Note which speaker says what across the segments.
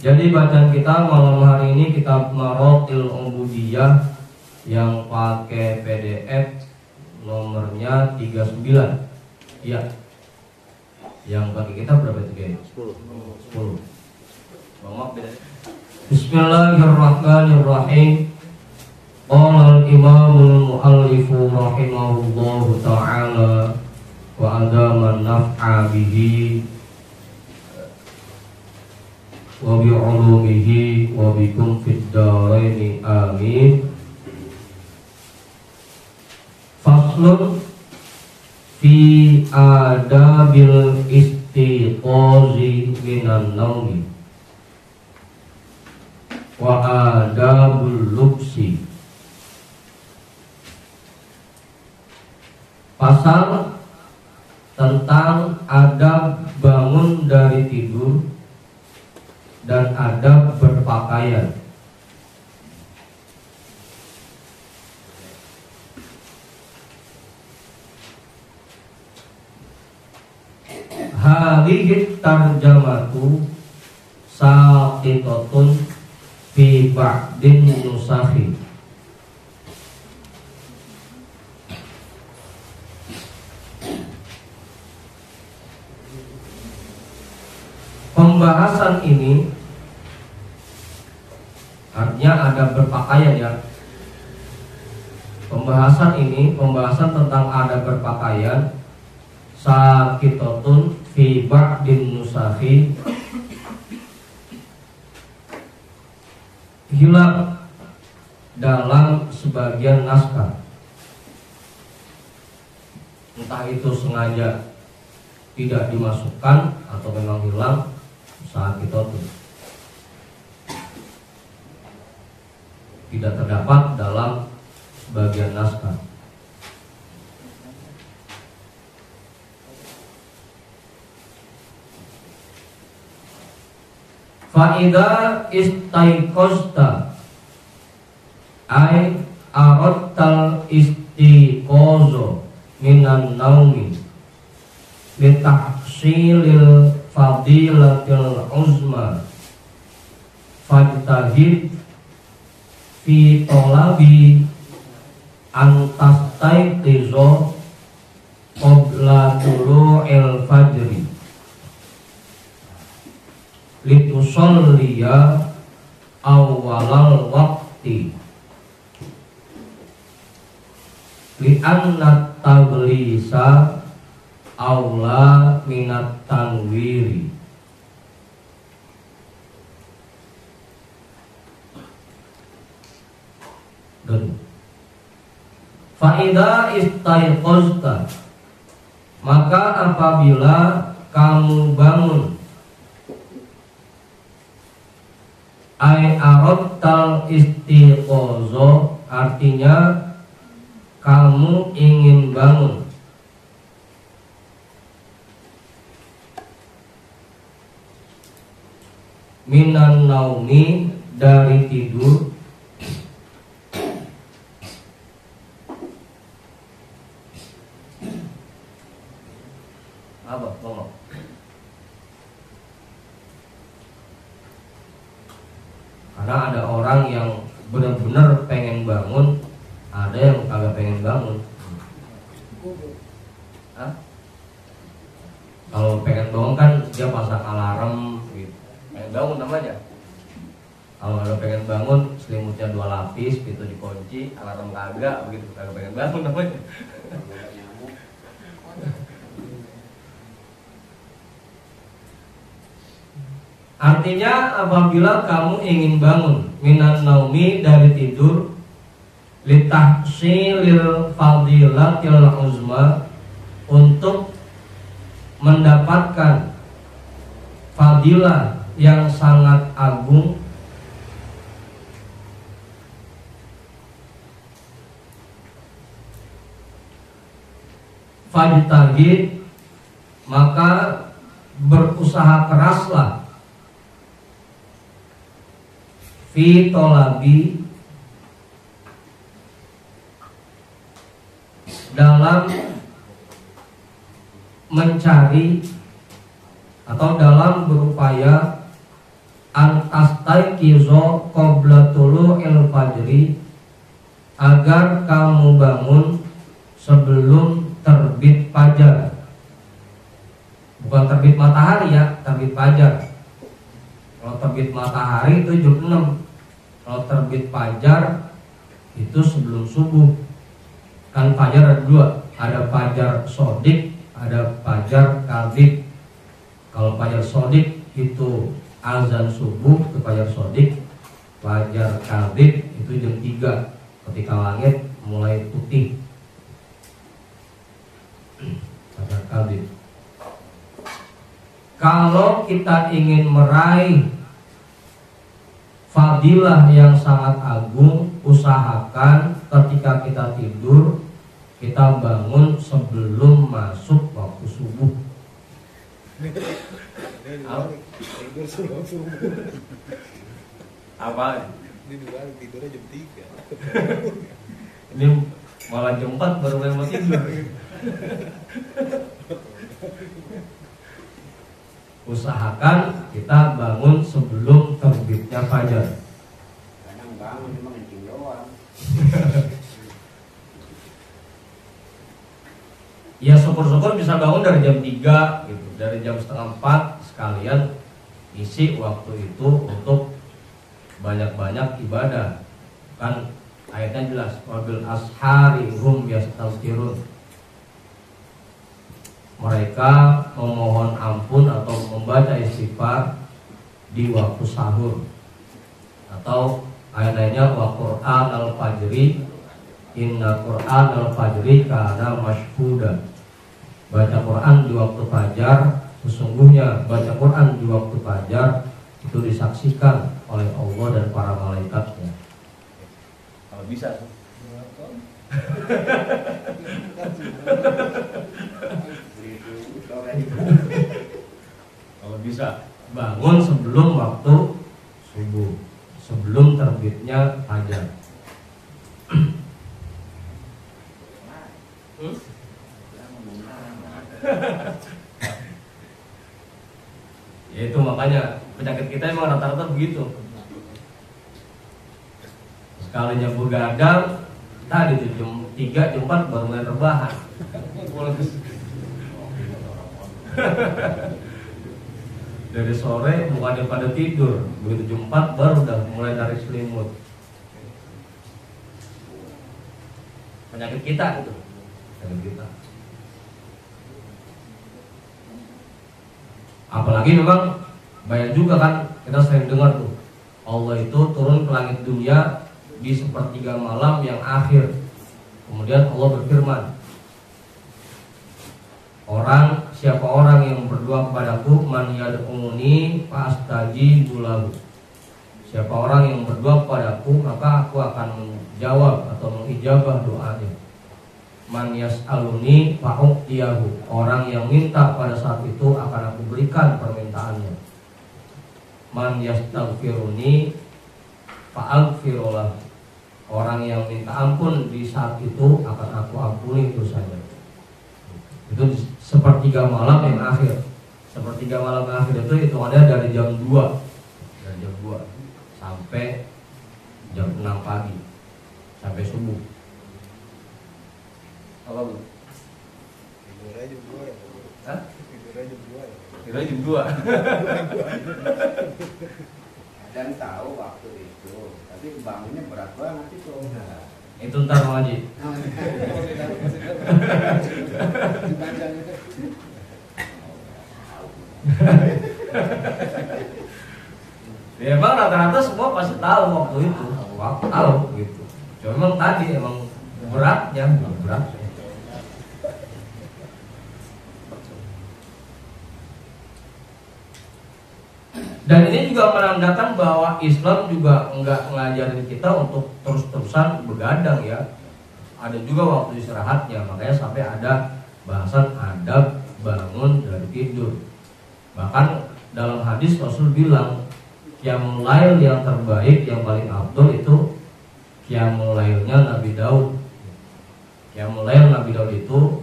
Speaker 1: Jadi bacaan kita malam hari ini kitab Marotil Ubudiyah yang pakai PDF nomornya 39. Iya. Yang pakai kita berapa itu, guys? 10. Maaf beda. Bismillahirrahmanirrahim. Qala al-imamul muallifu rahimahullahu ta'ala wa adaman naf'a bihi wa bi'ulumihi wa bikum fid dharaini amin. Faslun fi adabil istiqazi minan naumi wa adabul lubsi. Pasal tentang adab bangun dari tidur dan adab berpakaian. Hadhihi tarjamatu saqitatun fi ba'din nusakhi. Pembahasan ini artinya ada berpakaian ya. Pembahasan tentang ada berpakaian saqitatun fi ba'din nusakhi, hilang dalam sebagian naskah, entah itu sengaja tidak dimasukkan atau memang hilang saqitatun, tidak terdapat dalam sebagian naskah. Fa'idha istaiqazta ay aradtal istiqazo minan naumi litahsilil fadilatil uzma fajtahid fi talabi antastaiqizo qabla tulu'il fajri litusolliya awalal waqti li'anna tablisa awla minat tanwiri. Dan fa'idha istaiqazta, maka apabila kamu bangun, ay aradtal istiqazo, artinya kamu ingin bangun, minan naumi, dari tidur, apa ngomong? Karena ada orang yang benar-benar pengen bangun, ada yang kagak pengen bangun. Hah? Kalau pengen bangun kan dia pasang alarm gitu. Pengen bangun namanya. Kalau ada pengen bangun, selimutnya 2 lapis, pintu dikunci, alarm kagak, begitu kagak pengen bangun namanya. Artinya apabila kamu ingin bangun minan naumi, dari tidur, litahsilil fadilatil uzma, untuk mendapatkan fadilah yang sangat agung, fajtahid, maka berusaha keraslah, fi tolabi, dalam mencari atau dalam berupaya an astaiqizo qabla tulu'il fajri, agar kamu bangun sebelum terbit fajar. Bukan terbit matahari ya, terbit fajar. Kalau terbit matahari itu jam 6. Kalau terbit fajar itu sebelum subuh. Kan fajar ada dua, ada fajar sodik, ada fajar kadzib. Kalau fajar sodik itu azan subuh ke fajar sodik. Fajar kadzib itu jam 3 ketika langit mulai putih. Fajar kadzib. Kalau kita ingin meraih fadilah yang sangat agung, usahakan ketika kita tidur, kita bangun sebelum masuk waktu subuh.
Speaker 2: Tidur sebelum subuh.
Speaker 1: Apa?
Speaker 2: Ini dibalik, tidurnya jam 3.
Speaker 1: Ini malah jam 4 baru mulai mau tidur. Usahakan kita bangun sebelum terbitnya fajar.
Speaker 3: Kadang bangun cuma ngencing doang.
Speaker 1: Ya syukur-syukur bisa bangun dari jam 3 gitu, dari jam setengah 4 sekalian isi waktu itu untuk banyak-banyak ibadah. Kan ayatnya jelas, wabil ashari hum yastaghfirun. Mereka memohon ampun atau membaca istighfar di waktu sahur. Atau ayat lainnya wa Qur'an al-fajri inna Qur'an al-fajri kana mashhuda. Baca Quran di waktu fajar, sesungguhnya baca Quran di waktu fajar itu disaksikan oleh Allah dan para malaikatnya. Kalau bisa kalau bisa bangun sebelum waktu subuh, sebelum terbitnya fajar. Ya itu makanya penyakit kita emang rata-rata begitu. Sekalinya begadang, tadi tuh jam 3, jam 4 baru mulai rebahan. Dari sore bukannya pada tidur, begitu jam 4 baru udah mulai narik selimut. Penyakit kita itu, penyakit kita. Apalagi memang banyak juga kan kita sering dengar tuh, Allah itu turun ke langit dunia di sepertiga malam yang akhir. Kemudian Allah berfirman, siapa orang yang berdoa kepadaku, man yad'uni fastajibu lahu. Siapa orang yang berdoa kepadaku, maka aku akan menjawab atau mengijabah doanya. Man yas'aluni fa'u'tiyahu. Orang yang minta pada saat itu akan aku berikan permintaannya. Man yastaghfiruni fa'aghfirulah. Orang yang minta ampun di saat itu akan aku ampuni dosanya. Itu sepertiga malam yang akhir. Sepertiga malam yang akhir itu hitungannya dari jam 2. Dari jam 2 sampai jam 6 pagi, sampai subuh. Apa bu?
Speaker 2: Tidurnya jam 2 ya?
Speaker 1: Hah?
Speaker 2: Tidurnya jam 2 ya?
Speaker 1: Tidurnya jam 2.
Speaker 3: Kadang tahu waktu itu, tapi bangunnya berat banget itu.
Speaker 1: Itu ntar mau ngaji. Ya emang rata-rata semua pasti tahu waktu itu, tahu gitu. Cuma emang tadi emang beratnya. Dan ini juga menandakan bahwa Islam juga enggak ngajarin kita untuk terus-terusan begadang ya. Ada juga waktu istirahatnya, makanya sampai ada bahasan adab bangun dari tidur. Bahkan dalam hadis Rasul bilang, qiyamul lail yang terbaik, yang paling afdol itu qiyamul lailnya Nabi Daud. Qiyamul lail Nabi Daud itu,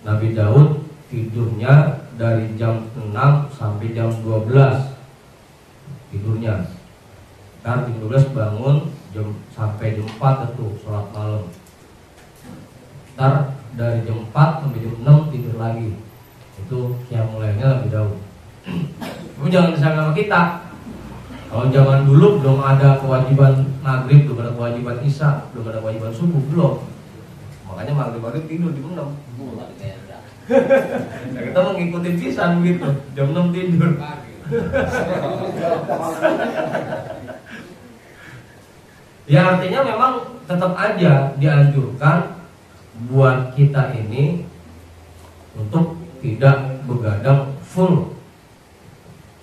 Speaker 1: Nabi Daud tidurnya dari jam 6 sampai jam 12. tidurnya. Ntar jam 12 bangun sampai jam 4 itu sholat malam. Ntar dari jam 4 sampai jam 6 tidur lagi. Itu yang mulainya lebih dahulu. Tapi jangan disangka sama kita. Kalau zaman dulu belum ada kewajiban maghrib, belum ada kewajiban isya, belum ada kewajiban subuh, belum. Makanya maghrib tidur di 6. Nah, kita mengikuti pisan gitu, jam 6 tidur. Ya artinya memang tetap aja dianjurkan buat kita ini untuk tidak begadang full.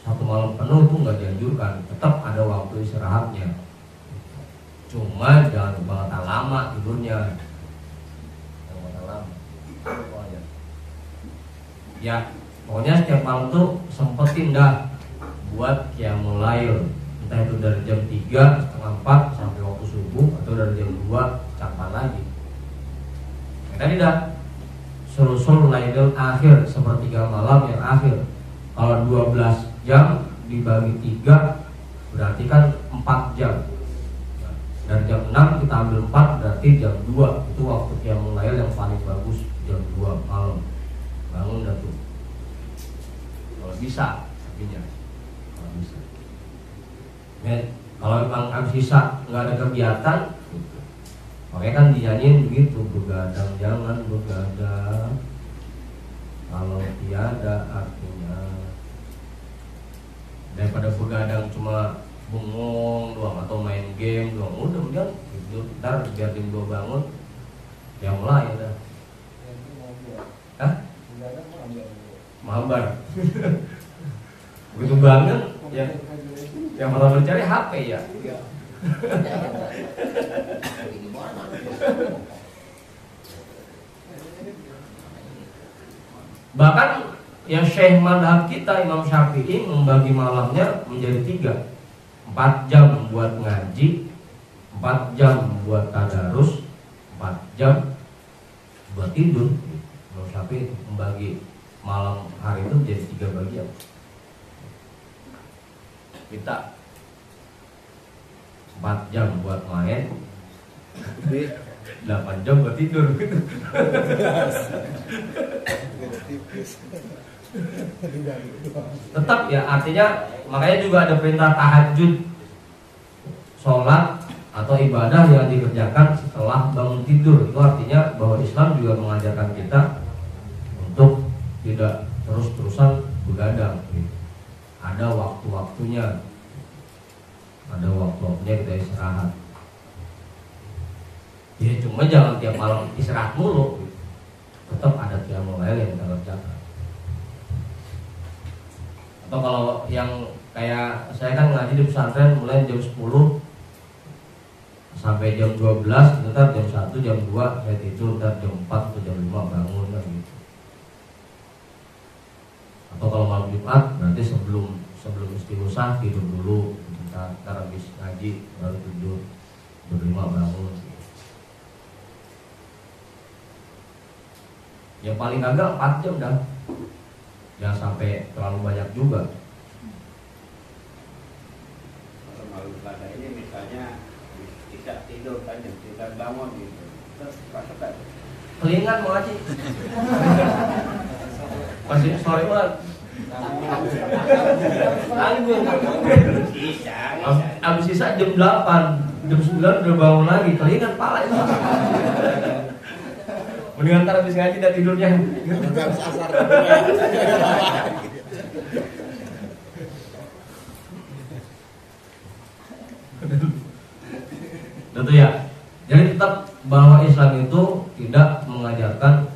Speaker 1: Satu malam penuh itu nggak dianjurkan, tetap ada waktu istirahatnya. Cuma jangan banget lama tidurnya. Jangan lama. Ya, pokoknya setiap malam tuh sempetin dah buat qiyamul lail. Entah itu dari jam 3, setengah 4 sampai waktu subuh, atau dari jam 2 campur lagi. Tadi dah sulusul lailul akhir, sepertiga malam yang akhir. Kalau 12 jam dibagi 3 berarti kan 4 jam. Dari jam 6 kita ambil 4 berarti jam 2. Itu waktu qiyamul lail yang paling bagus, jam 2 malam. Bangun dah tuh. Kalau bisa, tapinya kalau bisa. Ya, kalau memang habis sisa nggak ada kegiatan, makanya kan dinyanyiin begitu, begadang jangan begadang, kalau tiada artinya. Daripada begadang cuma bengong doang atau main game doang, udah mendingan tidur. Ntar biar jam 2 bangun, ya mulai udah. Hah? Mabar. Begitu bangun, ya yang pertama mencari HP ya. Bahkan yang syekh madhab kita Imam Syafi'i membagi malamnya menjadi 3. 4 jam buat ngaji, 4 jam buat tadarus, 4 jam buat tidur. Imam Syafi'i membagi malam hari itu menjadi 3 bagian. Kita 4 jam buat main, 8 jam buat tidur gitu. Tetap ya, artinya makanya juga ada perintah tahajud, sholat atau ibadah yang dikerjakan setelah bangun tidur. Itu artinya bahwa Islam juga mengajarkan kita untuk tidak terus-terusan begadang gitu. Ada waktu-waktunya, ada waktu-waktunya kita istirahat. Ya cuma jangan tiap malam istirahat mulu gitu. Tetap ada qiyamul lail yang kita kerjakan. Atau kalau yang kayak saya kan ngaji di pesantren mulai jam 10 sampai jam 12, ntar jam 1, jam 2 saya tidur, ntar jam 4 atau jam 5 bangun kan gitu. Atau kalau malam Jumat berarti sebelum istighosah tidur dulu, ntar habis ngaji baru tidur, jam 5 bangun. Yang paling agak 4 jam dah. Jangan sampai terlalu banyak juga.
Speaker 3: Kalau malam ibadah ini misalnya bisa tidur kan jam 3 bangun gitu. Terus kan
Speaker 1: Kelingan mau ngaji. Masih sore banget. Abis sisa jam 8, jam 9 udah bangun lagi. Kelingan pala itu. Mendingan ntar habis ngaji dan tidurnya.
Speaker 2: Habis asar.
Speaker 1: Tentu ya. Jadi tetap bahwa Islam itu tidak mengajarkan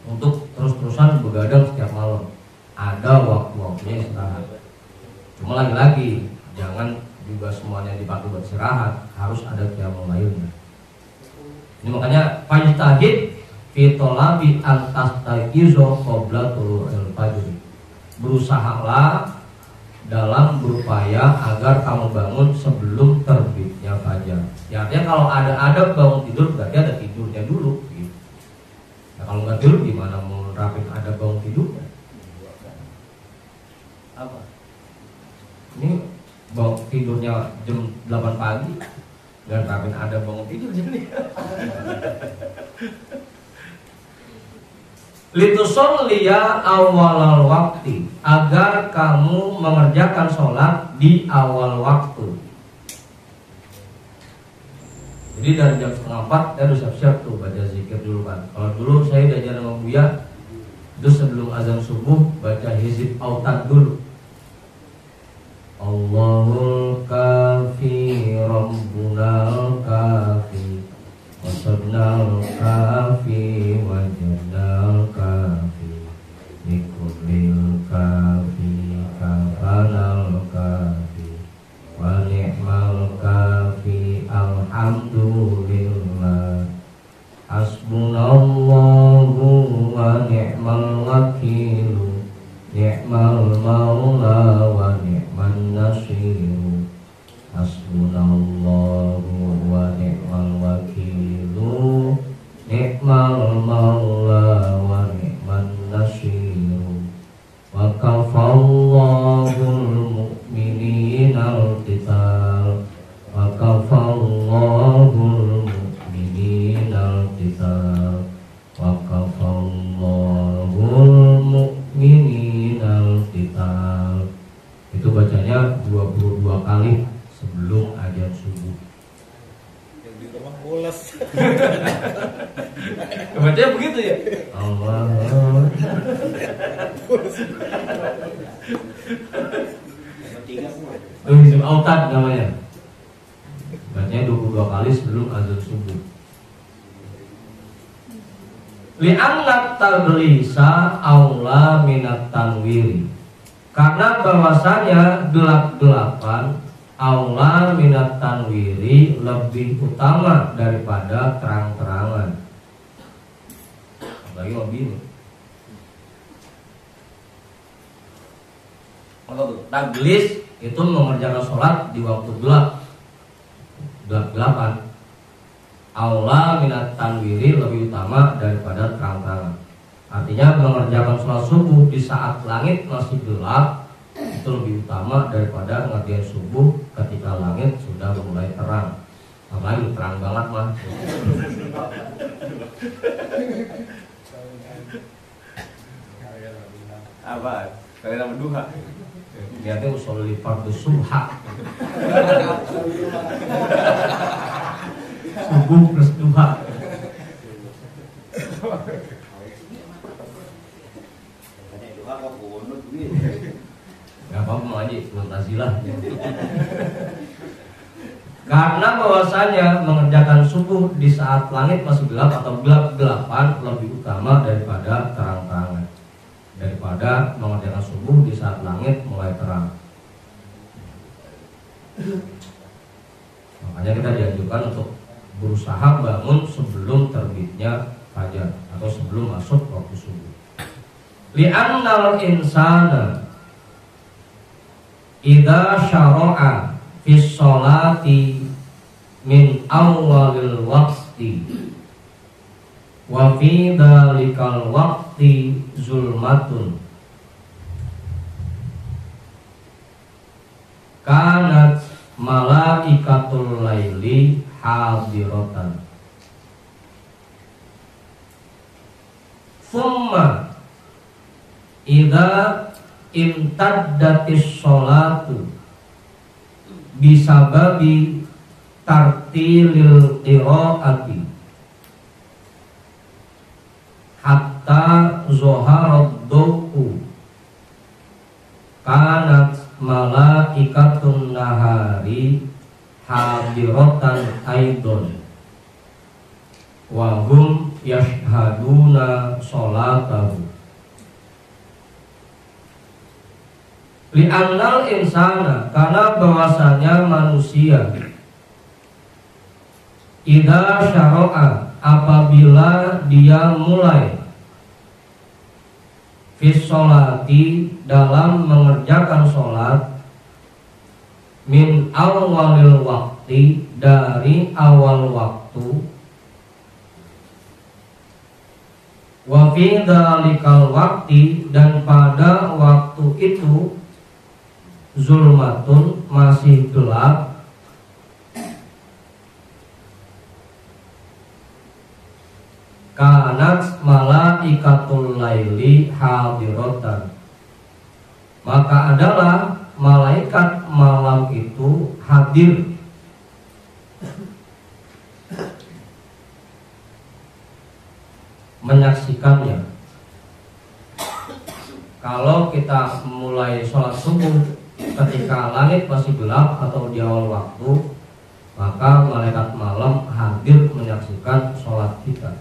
Speaker 1: untuk terus-terusan begadang setiap malam. Ada waktu-waktunya istirahat. Cuma lagi-lagi jangan juga semuanya dipakai buat istirahat, harus ada qiyamul lailnya. Ini makanya fajtahid fi talabi an tastaizo qabla tulu'il fajr. Berusahalah dalam berupaya agar kamu bangun sebelum terbitnya fajar. Ya artinya kalau ada bangun tidur berarti ada tidurnya dulu gitu. Nah, kalau nggak tidur gimana mau nerapin ada bangun tidurnya? Apa? Ini tidurnya jam 8 pagi, nggak kawin ada bangun tidur jadi. Litusolliya awalal waktu, agar kamu mengerjakan sholat di awal waktu. Jadi dari jam 3:30 saya udah siap-siap tuh baca zikir dulu kan. Kalau dulu saya diajar sama Buya, itu sebelum azan subuh baca hizib autan dulu. Allahul kafi Rabbunal kafi Wasabnal kafi Wajadnal kafi Nikullil kafi Kafanal kafi Wa ni'mal kafi Alhamdulillah Hasbunallahu wa ni'mal wakilu Ni'mal maula wa ni'man nasiru Hasbunallahu wa ni'mal wakilu Ni'mal maula wa ni'man nasiru Wa kafallahul mu'mininal qital Wa kafallahul mu'mininal qital Wa kafallahul mu'mininal qital. Itu bacanya 22 kali sebelum azan subuh.
Speaker 2: Yang di rumah bolos.
Speaker 1: Bacanya begitu ya? Allah. Itu hizib autad namanya. Bacanya 22 kali sebelum azan subuh. Li'annat tadlisa aula minat tanwiri, karena bahwasanya gelap-gelapan aula minat tanwiri lebih utama daripada terang-terangan. Apalagi mobil. Kalau taglis itu mengerjakan sholat di waktu gelap-gelapan. Aula minat tanwiri lebih utama daripada terang-terangan. Artinya mengerjakan sholat subuh di saat langit masih gelap itu lebih utama daripada ngerjain subuh ketika langit sudah mulai terang. Apalagi terang banget mah.
Speaker 3: Apa? Kalian berduha.
Speaker 1: Niatnya usul fardhu subha. Subuh plus duha. Gak apa-apa aja, Mu'tazilah. Karena bahwasanya mengerjakan subuh di saat langit masih gelap atau gelap-gelapan lebih utama daripada terang-terangan, daripada mengerjakan subuh di saat langit mulai terang. Makanya kita dianjurkan untuk berusaha bangun sebelum terbitnya fajar atau sebelum masuk waktu subuh. Li'annal insana idza syara'a fi sholati min awwalil waqti wa fi dzalikal waqti zulmatun kanat malaikatul laili hadiratan summa idza imtaddatis sholatu bisababi tartilil qiraati hatta zoharad duhu kanat malaikatun nahari hadiratan aidon wa hum yashhaduna sholatahu. Li'annal insana, karena bahwasanya manusia idza syara'a, apabila dia mulai fi sholati, dalam mengerjakan sholat min awalil waktu, dari awal waktu wa fi dzalikal waqti, dan pada waktu itu zulmatun, masih gelap, kanat malaikatul laili hadiratan, maka adalah malaikat malam itu hadir menyaksikannya. Kalau kita mulai sholat subuh ketika langit masih gelap atau di awal waktu, maka malaikat malam hadir menyaksikan sholat kita.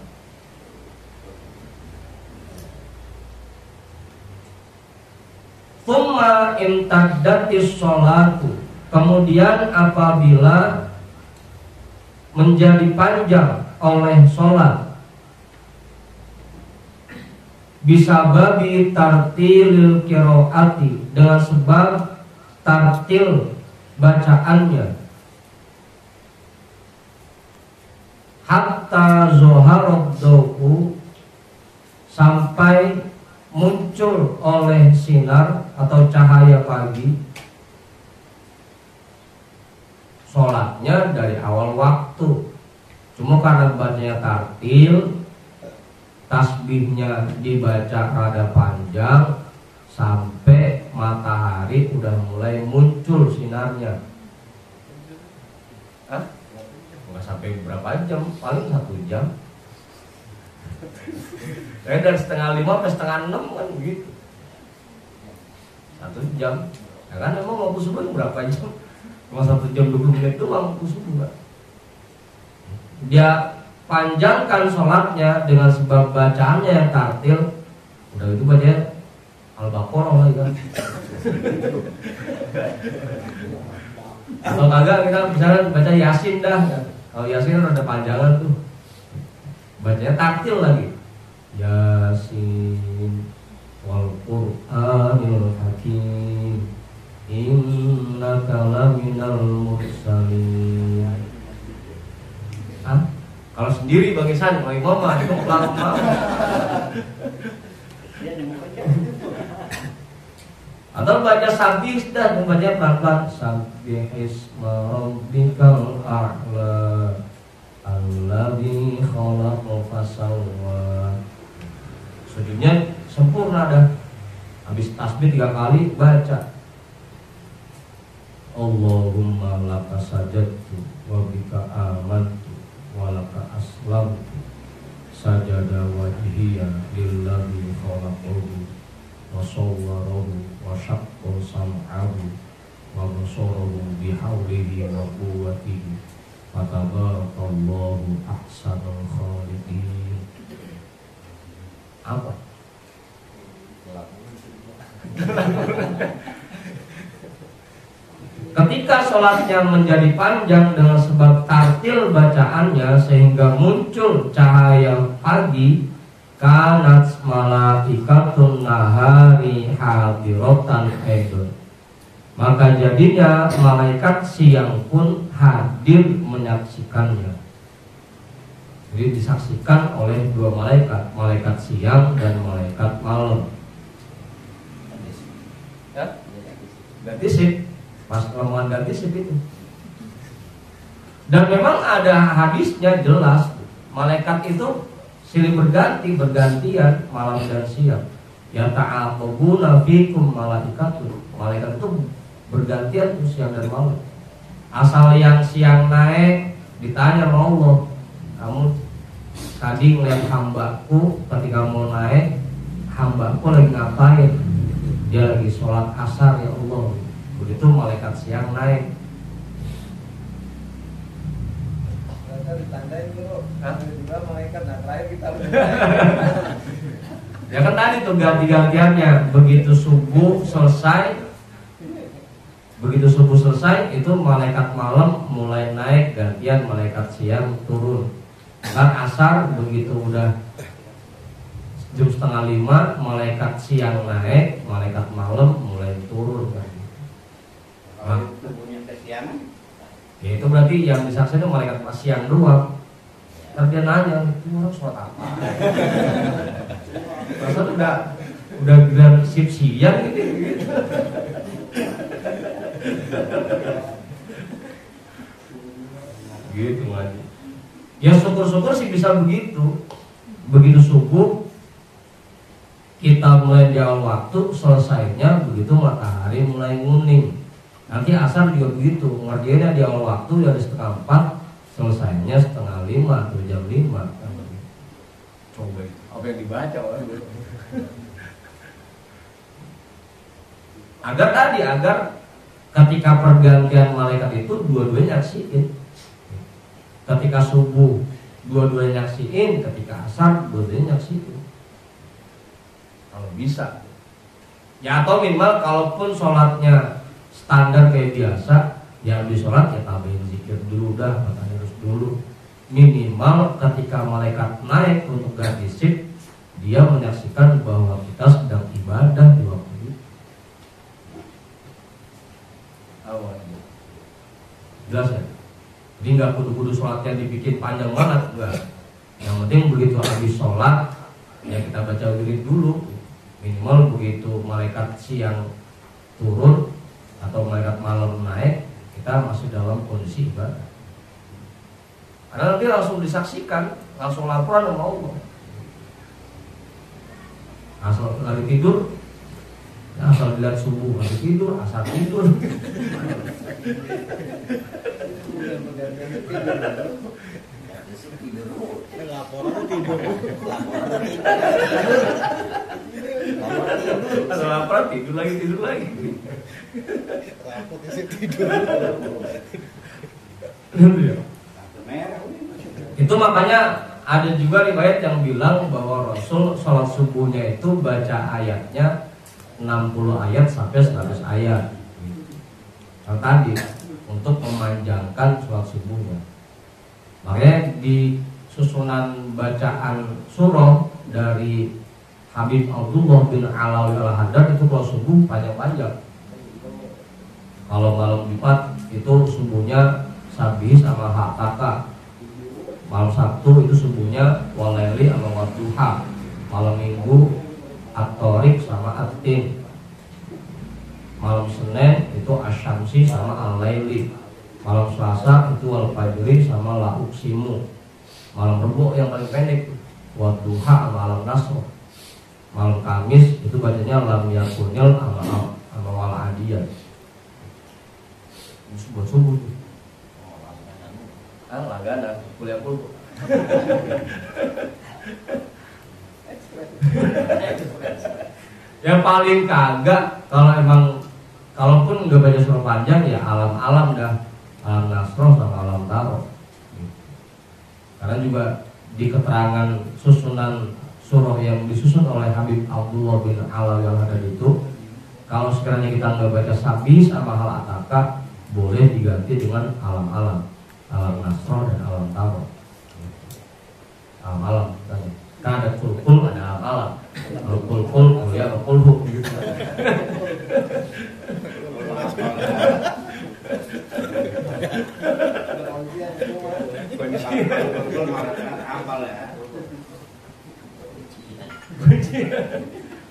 Speaker 1: Tsumma imtaddatis sholatu, kemudian apabila menjadi panjang oleh sholat, bisa babi tartilil qiraati, dengan sebab tartil bacaannya, hatta zoharod doku, sampai muncul oleh sinar atau cahaya pagi. Sholatnya dari awal waktu, cuma karena bacanya tartil, tasbihnya dibaca rada panjang, sampai matahari udah mulai muncul sinarnya. Nggak sampai berapa jam, paling 1 jam. Dari setengah 5 sampai setengah 6 kan begitu, 1 jam. Ya kan emang waktu subuh berapa jam? Cuma 1 jam 20 menit doang waktu subuh, Pak. Dia panjangkan sholatnya dengan sebab bacaannya yang tartil. Udah itu baca Al-Baqarah lagi kan. Kalau kagak kita misalnya baca Yasin dah. Kalau Yasin ada panjangan tuh, bacanya tartil lagi. Yasin wal Qur'anil Hakim innaka laminal mursalin. Kalau sendiri Bang Isan, Bang Imam mah itu pelan-pelan. Atau baca sabih dah, baca pelan-pelan. Sabih isma rabbikal a'la alladzi khalaqa fasawwa. Sujudnya sempurna dah. Habis tasbih 3 kali baca Allahumma laka sajadtu wa bika amantu walaka aslamtu sajada wajhiya lillazi khalaqahu wa sawwarahu wa syaqqa sam'ahu wa basarahu bihaulihi wa quwwatihi fatabarakallahu ahsanul khaliqin. Apa? Ketika sholatnya menjadi panjang dengan sebab tartil bacaannya sehingga muncul cahaya pagi, kanat malaikatun nahari hadiratan aidon, maka jadinya malaikat siang pun hadir menyaksikannya. Jadi disaksikan oleh 2 malaikat, malaikat siang dan malaikat malam. Ya? Ganti sip. Pas omongan ganti sip itu. Dan memang ada hadisnya jelas, malaikat itu silih bergantian malam dan siang. Ya ta'aqabuna fikum malaikatun. Malaikat itu bergantian tuh siang dan malam. Asal yang siang naik ditanya sama Allah, kamu tadi ngeliat hambaku ketika mau naik, hambaku lagi ngapain? Dia lagi sholat asar ya Allah. Begitu malaikat siang naik.
Speaker 2: Ditandain dulu. Juga malaikat nah terakhir kita
Speaker 1: Ya kan tadi tuh ganti-gantiannya. Begitu subuh selesai itu malaikat malam mulai naik, gantian malaikat siang turun. Kan asar begitu udah jam 4:30 malaikat siang naik, malaikat malam mulai turun kan.
Speaker 3: Kalau tubuhnya kesiangan,
Speaker 1: Ya itu berarti yang disaksikan malaikat pas siang doang. Ntar dia nanya, itu orang sholat apa? Masa udah bilang sip siang gitu. Gitu ngaji. Ya syukur-syukur sih bisa begitu. Begitu subuh kita mulai di awal waktu, selesainya begitu matahari mulai nguning. Nanti asar juga begitu, ngerjainnya di awal waktu dari 3:30, selesainya 4:30 atau jam 5. Coba apa yang dibaca orang. Agar ketika pergantian malaikat itu dua-duanya nyaksiin. Ketika subuh dua-duanya nyaksiin, ketika asar dua-duanya nyaksiin. Kalau bisa. Ya atau minimal kalaupun sholatnya standar kayak biasa, ya habis sholat ya tambahin zikir dulu dah, matanya harus dulu. Minimal ketika malaikat naik untuk ganti shift, dia menyaksikan bahwa kita sedang ibadah di waktu itu. Awalnya jelas ya. Jadi nggak kudu-kudu sholatnya dibikin panjang banget, enggak. Yang penting begitu habis sholat ya kita baca wirid dulu. Minimal begitu malaikat siang turun atau malaikat malam naik, kita masih dalam kondisi ibadah. Karena nanti langsung disaksikan, langsung laporan sama Allah. Asal lagi tidur, ya asal dilihat subuh lagi tidur, asal tidur.
Speaker 2: Laporan tidur.
Speaker 1: Ada laporan tidur lagi.
Speaker 2: Rapot isi tidur.
Speaker 1: Itu makanya ada juga riwayat yang bilang bahwa Rasul sholat subuhnya itu baca ayatnya 60 ayat sampai 100 ayat. Yang tadi untuk memanjangkan sholat subuhnya. Makanya di susunan bacaan surah dari Habib Abdullah bin Alawi al-Haddad itu kalau subuh panjang-panjang. Kalau malam Jumat itu subuhnya Sabih sama Hakaka. Malam Sabtu itu subuhnya Walaili sama Wadduha. Malam Minggu At-Tariq sama At-Tin. Malam Senin itu Asy-Syamsi sama Al-Laili. Malam Selasa itu Al-Fajri sama La Uqsimu. Malam Rebo yang paling pendek Wadduha sama Al-Nasr. Malam Kamis itu bacanya Lam Yakunil sama Wal Adiyah. Buat subuh tuh. Langganan kuliah pulpo. Yang paling kagak kalau emang kalaupun nggak baca surah panjang ya alam-alam dah, alam nasroh sama alam taroh. Karena juga di keterangan susunan surah yang disusun oleh Habib Abdullah bin Alawi al-Haddad itu, kalau sekiranya kita nggak baca Sabih sama Hal Ataka, boleh diganti dengan alam-alam, alam nasroh dan alam taroh. Alam-alam katanya. Kan ada kulkul, ada alam-alam. Kalau kulkul, kuliah atau kulhu gitu.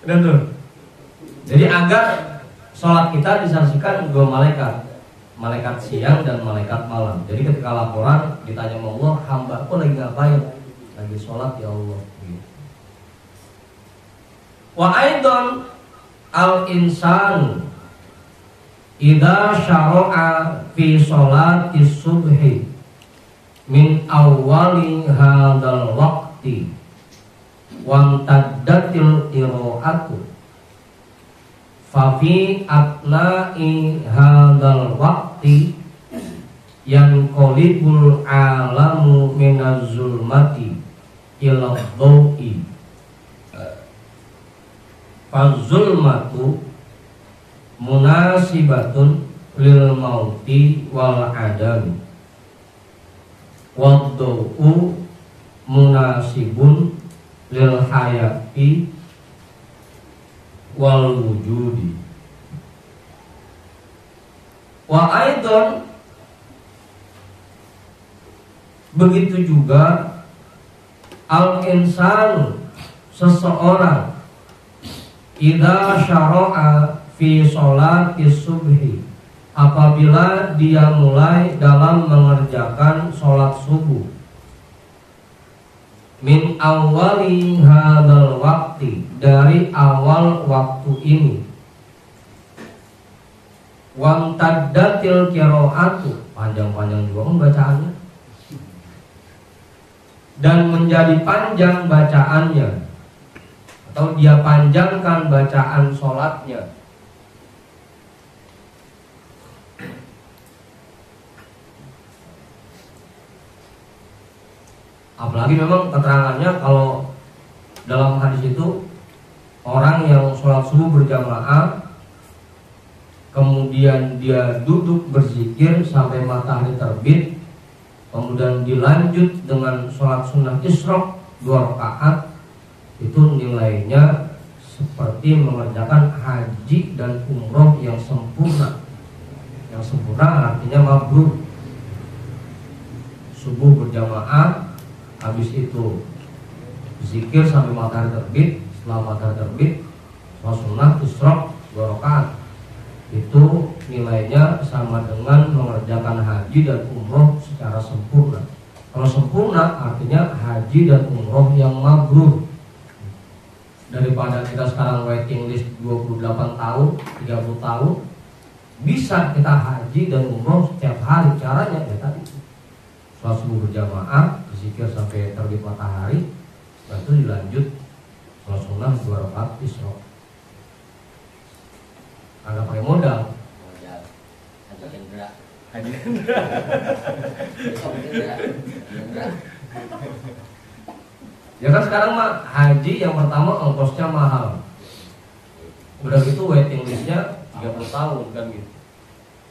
Speaker 1: Benar tuh. Jadi agar sholat kita disaksikan dua malaikat, malaikat siang dan malaikat malam. Jadi ketika laporan ditanya sama Allah, hamba aku lagi ngapain? Lagi sholat ya Allah. Wa aidan al-insan idza syara'a fi sholati subhi min awwali hadzal waqti wa taddatil qira'atu fa fi atna'i hadzal waqti yanqalibul alamu minaz zulmati ila dhawi fazulmatu munasibatun lil mauti wal adami waddu'u munasibun lil hayati wal wujudi. Wa aidan begitu juga al-insanu seseorang idza syara'a fi sholati subhi apabila dia mulai dalam mengerjakan sholat subuh min awali hadal waktu, dari awal waktu ini, wamtaddatil qiraatu, panjang-panjang juga bacaannya, dan menjadi panjang bacaannya, atau dia panjangkan bacaan sholatnya. Apalagi memang keterangannya kalau dalam hadis itu orang yang sholat subuh berjamaah kemudian dia duduk berzikir sampai matahari terbit, kemudian dilanjut dengan sholat sunnah isyraq 2 rakaat, itu nilainya seperti mengerjakan haji dan umroh yang sempurna. Yang sempurna artinya mabrur. Subuh berjamaah, habis itu zikir sampai matahari terbit, setelah matahari terbit sholat sunnah isyraq 2 rakaat, itu nilainya sama dengan mengerjakan haji dan umroh secara sempurna. Kalau sempurna artinya haji dan umroh yang mabrur. Daripada kita sekarang waiting list 28 tahun, 30 tahun, bisa kita haji dan umroh setiap hari. Caranya ya tadi, sholat subuh berjamaah, zikir sampai terbit matahari, setelah itu dilanjut sholat sunnah 2 rakaat isyraq. Agak pakai modal. Ya kan sekarang mah haji yang pertama ongkosnya mahal. Udah gitu waiting listnya 30 tahun kan gitu.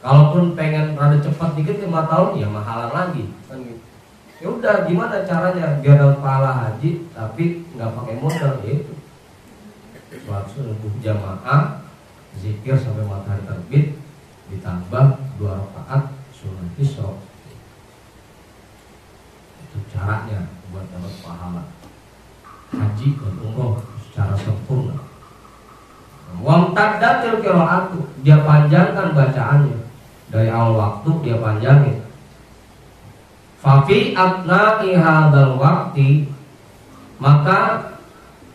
Speaker 1: Kalaupun pengen rada cepat dikit 5 tahun ya mahalan lagi kan gitu. Ya udah gimana caranya biar dapat pahala haji tapi nggak pakai modal, yaitu sholat subuh jamaah, zikir sampai matahari terbit, ditambah 2 rakaat sunnah isyraq. Itu caranya buat dapat pahala haji dan umroh secara sempurna. Wamtaddatil qiraatu, dia panjangkan bacaannya, dari awal waktu dia panjangin. Fafi atna'i hadzal waqti, maka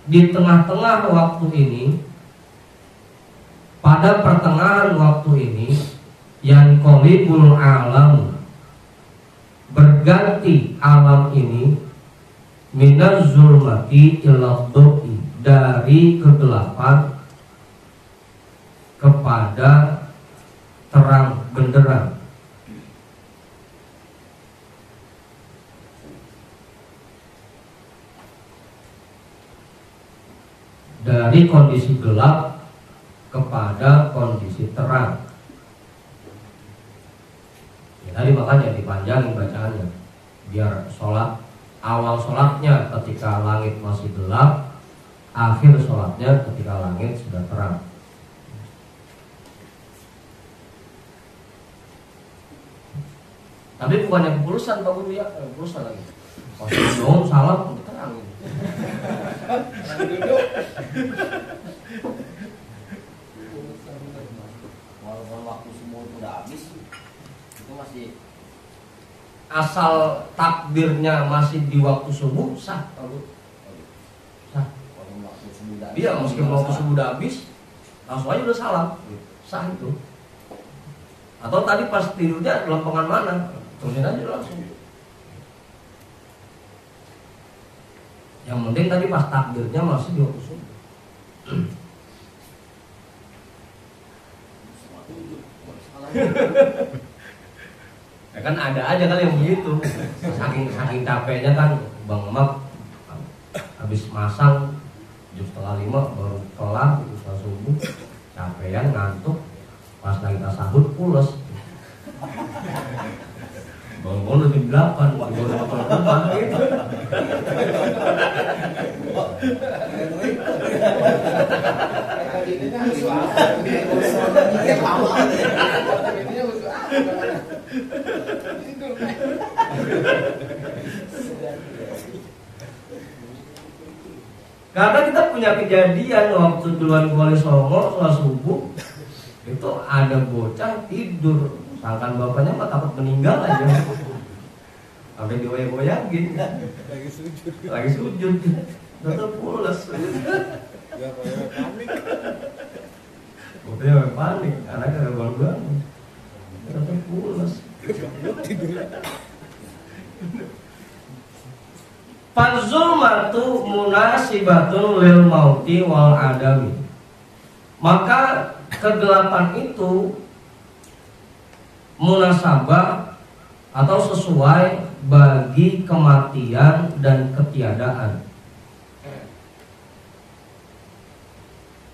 Speaker 1: di tengah-tengah waktu ini, pada pertengahan waktu ini, yanqalibul alam, berganti alam ini, minaz zulmati ila dhu'i, dari kegelapan kepada terang benderang. Dari kondisi gelap kepada kondisi terang. Ya, tadi makanya dipanjangin bacaannya, biar sholat, awal sholatnya ketika langit masih gelap, akhir sholatnya ketika langit sudah terang. Tapi bukannya kepulusan Pak Guru ya, kepulusan lagi. Pas dong salam terang.
Speaker 3: Walaupun waktu semua udah habis, itu masih
Speaker 1: Asal takbirnya masih di waktu subuh sah, Pak Guru. Sah.
Speaker 3: walaupun waktu semua udah habis.
Speaker 1: Iya, meskipun waktu subuh udah habis, langsung aja udah salam. Sah itu. Atau tadi pas tidurnya lempengan mana? Terusin aja langsung. Yang penting tadi pas takbirnya masih di waktu subuh. Ya kan ada aja kan yang begitu. Saking capeknya kan Bang Emak habis masang jam 4:30 baru kelar itu sholat subuh, capean ngantuk, pas lagi tasahud pules. Bangun jam 8, baru telepon gitu. Karena kita punya kejadian waktu duluan Kuali Songo sholat subuh, Itu ada bocah tidur, sangkan bapaknya mah takut meninggal aja. Sampai digoyang-goyangin. Lagi sujud. Tetap pulas.
Speaker 2: Ya kayak panik.
Speaker 1: Bapaknya panik, anaknya gak bangun-bangun. Tetap pulas. Fazulmatu munasibatun lil mauti wal adami. Maka kegelapan itu munasabah atau sesuai bagi kematian dan ketiadaan.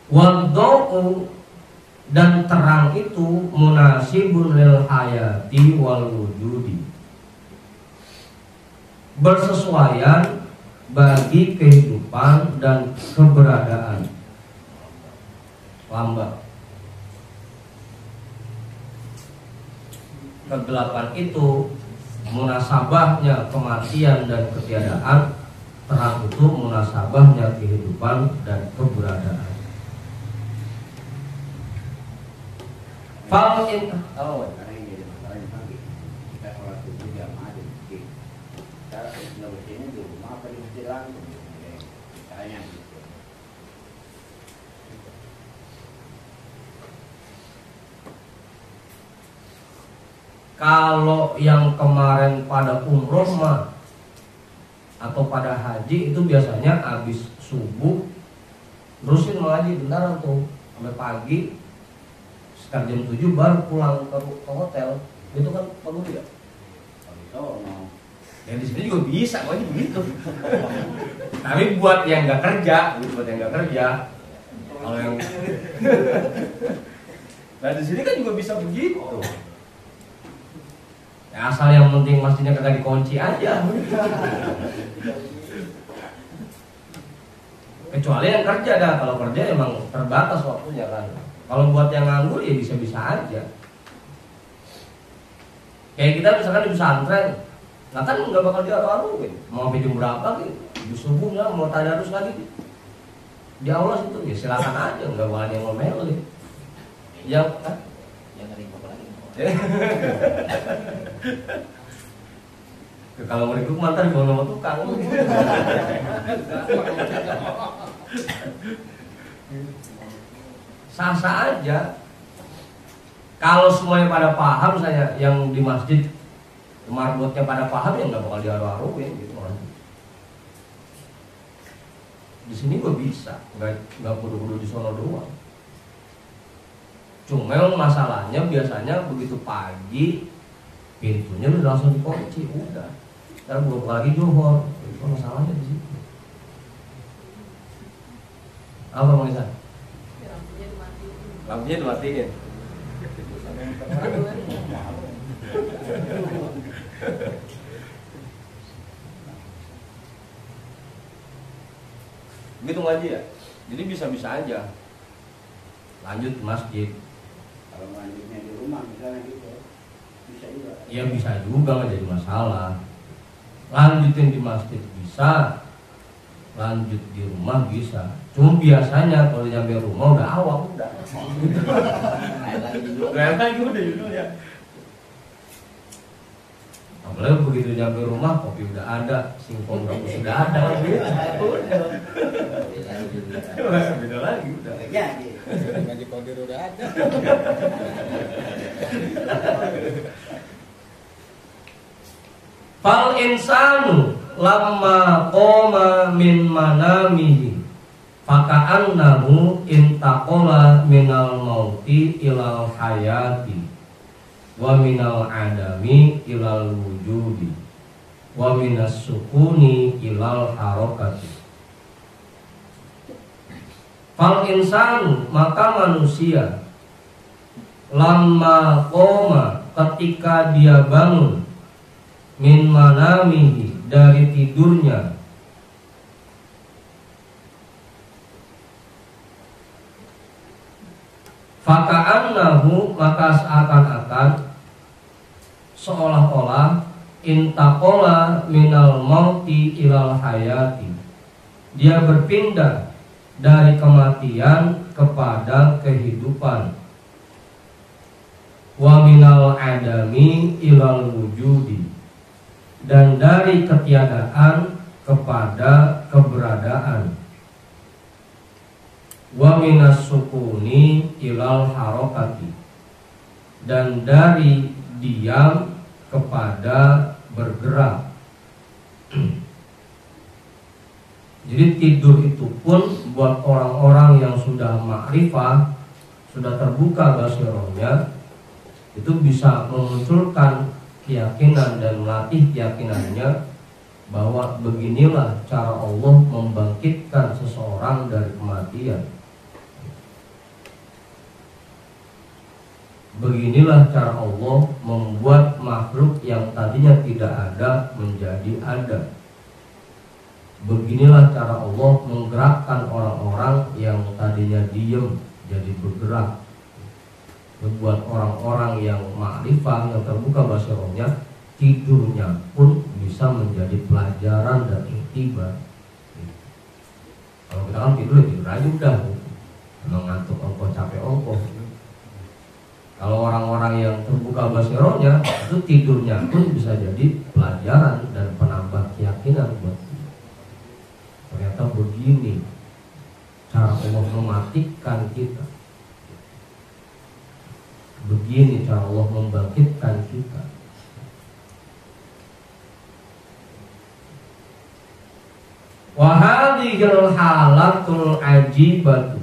Speaker 1: Wadau dan terang itu munasibun lil hayati wal wujudi, bersesuaian bagi kehidupan dan keberadaan. Lambat. Kegelapan itu munasabahnya kematian dan ketiadaan, terang itu munasabahnya kehidupan dan keberadaan. Falin
Speaker 3: Karena yang jadi masalah yang pagi kita sholat subuh jamaah di masjid. Cara ini di rumah apa di masjid langsung? Misalnya gitu.
Speaker 1: Kalau yang kemarin pada umroh mah atau pada haji itu biasanya habis subuh terusin ngaji bentar tuh sampai pagi, sekitar jam 7 baru pulang ke hotel. Itu kan perlu ya?
Speaker 3: Kalau mau
Speaker 1: Ya di sini juga bisa, pokoknya begitu. Tapi buat yang nggak kerja, buat yang nggak kerja, kalau yang nah di sini kan juga bisa begitu. Ya, asal yang penting masjidnya kagak dikunci aja. Kecuali yang kerja dah, kalau kerja emang terbatas waktunya kan. Kalau buat yang nganggur ya bisa-bisa aja. Kayak kita misalkan di pesantren, nah kan nggak bakal diaru-aruin. Mau sampai jam berapa gitu, di subuh lah, mau tadarus lagi di aula situ ya silakan aja, nggak bakal yang ngomelin. Yang
Speaker 3: nerima lagi.
Speaker 1: Kalau mau ikut mantan dibawa nama tukang. Sah-sah aja. Kalau semuanya pada paham, saya yang di masjid marbotnya pada paham, ya nggak bakal diaru-aruin gitu kan. Di sini gue bisa, nggak kudu-kudu di sono doang. Cuma masalahnya biasanya begitu pagi pintunya udah langsung dikunci, udah. Ntar belum lagi johor, itu masalahnya di situ. Apa Bang Isan? Lampunya dimatiin. Gitu ngaji ya. Jadi bisa-bisa aja. Lanjut ke masjid.
Speaker 3: Kalau lanjutnya di rumah misalnya gitu, bisa juga.
Speaker 1: Ya bisa juga, nggak jadi masalah. Lanjutin di masjid bisa, lanjut di rumah bisa. Cuma biasanya kalau nyampe rumah udah awal udah. Lagi udah judulnya. Apalagi begitu nyampe rumah kopi udah ada, singkong rebus udah ada. Beda lagi udah.
Speaker 3: Jadi
Speaker 2: Ngaji kodir udah ada.
Speaker 1: Fal insanu lamma qoma min manamihi faka'annahu intaqala minal mauti ilal hayati wa minal adami ilal wujudi wa minas sukuni ilal harokati. Fal insanu, maka manusia, lamma qoma, ketika dia bangun, min manamihi, dari tidurnya, faka'annahu, maka seakan-akan, seolah-olah, intaqola minal mauti ilal hayati, dia berpindah dari kematian kepada kehidupan, wa minal adami ilal wujudi, dan dari ketiadaan kepada keberadaan, wa minas sukuni ilal harokati, dan dari diam kepada bergerak. Jadi tidur itu pun buat orang-orang yang sudah ma'rifah, sudah terbuka basirohnya, itu bisa memunculkan keyakinan dan melatih keyakinannya bahwa beginilah cara Allah membangkitkan seseorang dari kematian. Beginilah cara Allah membuat makhluk yang tadinya tidak ada menjadi ada. Beginilah cara Allah menggerakkan orang-orang yang tadinya diam jadi bergerak. Buat orang-orang yang ma'rifah, yang terbuka basirohnya, tidurnya pun bisa menjadi pelajaran dan iktibar. Kalau kita kan tidur aja udah, emang ngantuk ongkoh, capek ongkoh. Kalau orang-orang yang terbuka basirohnya, itu tidurnya pun bisa jadi pelajaran dan penambah keyakinan buat dia. Ternyata begini cara Allah mematikan kita, begini cara Allah membangkitkan kita. Wa hadhil halatul ajibatu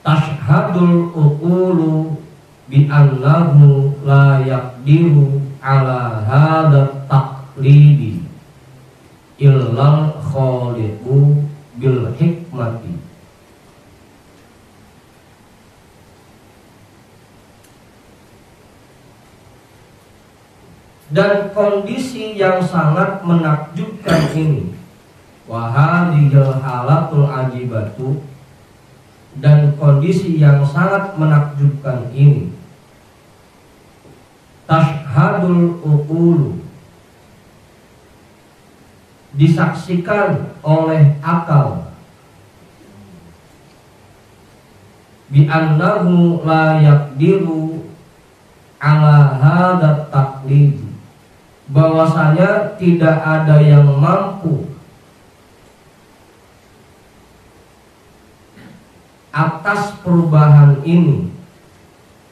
Speaker 1: tashhadul uqulu bi annahu la yaqdiru ala hadha taqlidi illal khaliqu bil hikmati. Dan kondisi yang sangat menakjubkan ini, wahadhil halatul ajibatu, dan kondisi yang sangat menakjubkan ini, tashhadul uqulu, disaksikan oleh akal, bi annahu la yaqdiru ala hadza taqlid, bahwasanya tidak ada yang mampu atas perubahan ini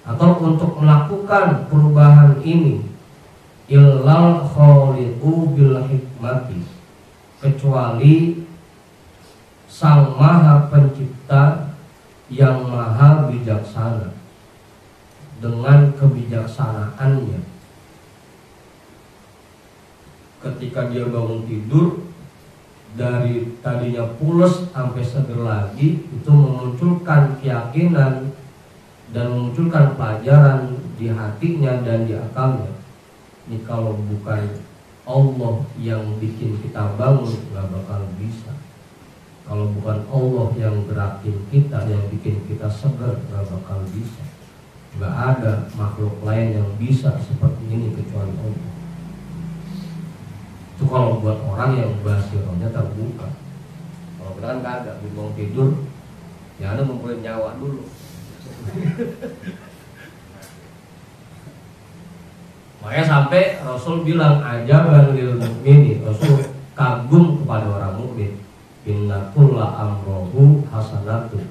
Speaker 1: atau untuk melakukan perubahan ini, illal khaliqu bil hikmati, kecuali Sang Maha Pencipta yang maha bijaksana dengan kebijaksanaannya. Ketika dia bangun tidur, dari tadinya pules sampai seger lagi, itu memunculkan keyakinan dan memunculkan pelajaran di hatinya dan di akalnya. Ini kalau bukan Allah yang bikin kita bangun, nggak bakal bisa. Kalau bukan Allah yang gerakin kita, yang bikin kita seger, nggak bakal bisa. Nggak ada makhluk lain yang bisa seperti ini kecuali Allah. Itu kalau buat orang yang basirohnya terbuka. Kalau kita kan kagak, bingung tidur, ya ada ngumpulin nyawa dulu. Makanya sampai Rasul bilang ajaban lil mukmini, Rasul kagum kepada orang mukmin. Inna kulla amrohu hasanatu,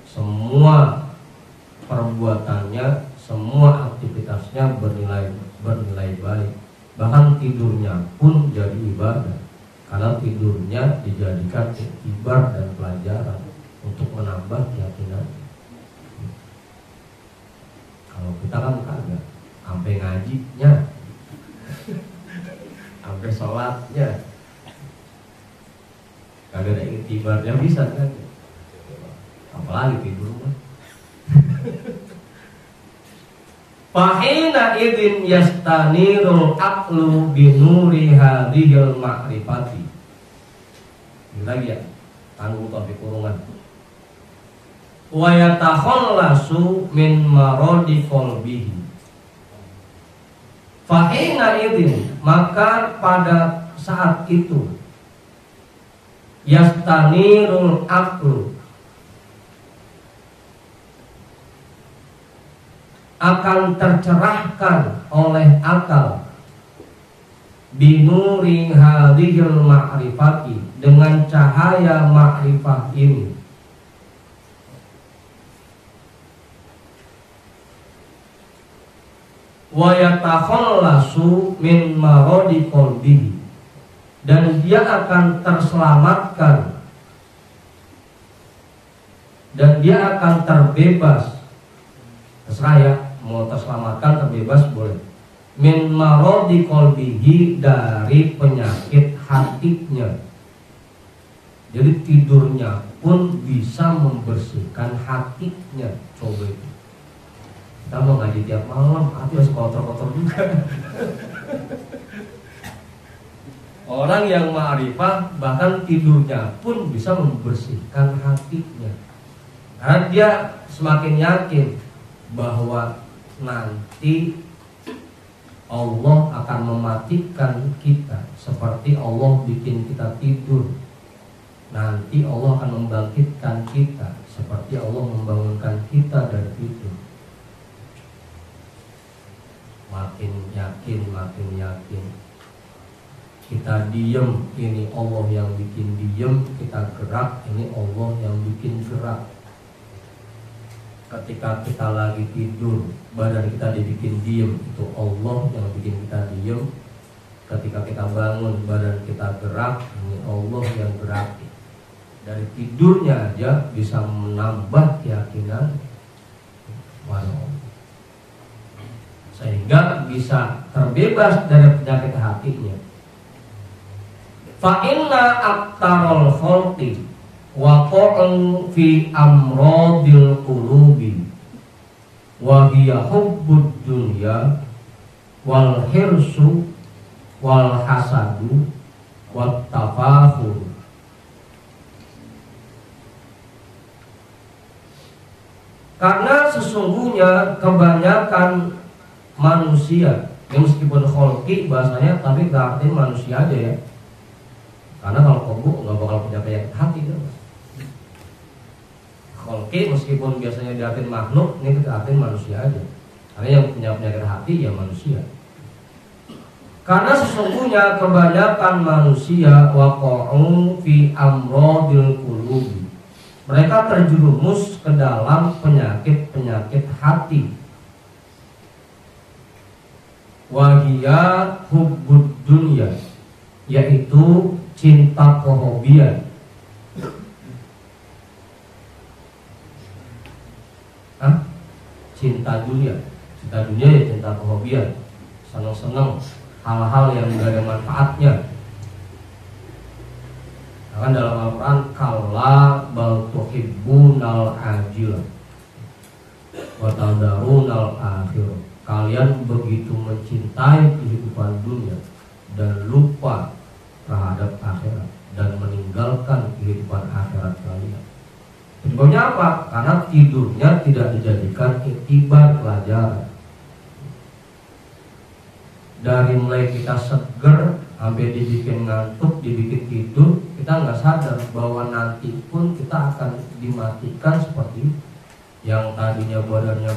Speaker 1: semua perbuatannya, semua aktivitasnya bernilai baik. Bahkan tidurnya pun jadi ibadah, karena tidurnya dijadikan iktibar dan pelajaran untuk menambah keyakinan. Kalau kita kan kagak, sampai ngajinya, sampai sholatnya, kagak ada iktibarnya bisa kan? Apalagi tidur mah. Fahina idin yastanirul aqlu binuri hadhil ma'rifati. Ini lagi ya, tanggung topik kurungan. Wa yatakhallasu min maradi qalbihi. Fahina idin, maka pada saat itu, yastanirul aqlu, akan tercerahkan oleh akal binuring hadhil ma'rifati, dengan cahaya ma'rifah ini. Wa yatakhallasu min maradi qalbihi, dan dia akan terselamatkan dan dia akan terbebas. Terserah ya, mau terselamatkan, terbebas boleh. Min maradi qalbihi, dari penyakit hatinya. Jadi tidurnya pun bisa membersihkan hatinya. Coba itu. Kita mau ngaji tiap malam, hati harus kotor-kotor juga. Orang yang ma'rifah bahkan tidurnya pun bisa membersihkan hatinya. Karena dia semakin yakin bahwa nanti Allah akan mematikan kita seperti Allah bikin kita tidur. Nanti Allah akan membangkitkan kita seperti Allah membangunkan kita dari tidur. Makin yakin. Kita diem, ini Allah yang bikin diem. Kita gerak, ini Allah yang bikin gerak. Ketika kita lagi tidur, badan kita dibikin diem, itu Allah yang bikin kita diem. Ketika kita bangun, badan kita gerak, ini Allah yang gerak. Dari tidurnya aja bisa menambah keyakinan pada Allah, sehingga bisa terbebas dari penyakit hatinya. Fa inna aktarul khalqi waqa'u fi amradil qulubi wa hiya hubbud dunya wal hirsu wal hasadu wat tafakhur. Karena sesungguhnya kebanyakan manusia, ya meskipun kholqi bahasanya, tapi berarti manusia aja ya. Karena kalau kobuk nggak bakal punya penyakit hati kan. Kholqi meskipun biasanya diartiin makhluk, ini kita artiin manusia aja. Karena yang punya penyakit hati ya manusia. Karena sesungguhnya kebanyakan manusia waqa'u fi amradil qulubi, mereka terjerumus ke dalam penyakit-penyakit hati. Wahia hubbud dunya, yaitu cinta kehobian. Cinta dunia ya cinta kehobian, senang-senang hal-hal yang gak ada manfaatnya. Kan dalam Al-Quran, kalla bal tuhibbunal ajil wa tadharunal akhirah, kalian begitu mencintai kehidupan dunia dan lupa terhadap akhirat, dan meninggalkan kehidupan akhirat kalian. Sebabnya apa? Karena tidurnya tidak dijadikan iktibar pelajaran. Dari mulai kita seger sampai dibikin ngantuk, dibikin tidur, kita nggak sadar bahwa nanti pun kita akan dimatikan seperti itu. Yang tadinya badannya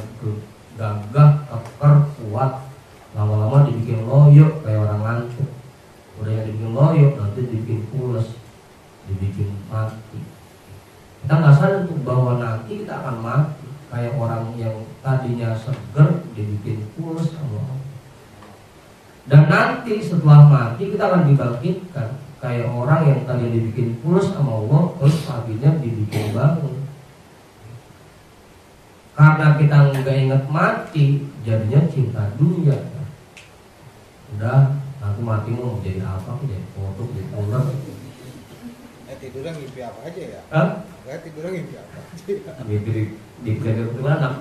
Speaker 1: gagah, keker, kuat, lama-lama dibikin loyo kayak orang ngantuk. Udah yang dibikin loyo, nanti dibikin pules, dibikin mati. Kita nggak sadar tuh bahwa nanti kita akan mati kayak orang yang tadinya seger dibikin pules sama Allah. Dan nanti setelah mati kita akan dibangkitkan kayak orang yang tadi dibikin pules sama Allah, terus paginya dibikin bangun. Karena kita nggak ingat mati, jadinya cinta dunia. Udah, nanti mati mau jadi apa? Jadi foto, jadi ular.
Speaker 2: Tidurnya ngimpi apa aja ya?
Speaker 1: Hah?
Speaker 2: Tidurnya ngimpi apa aja ya?
Speaker 1: Mimpi di mana?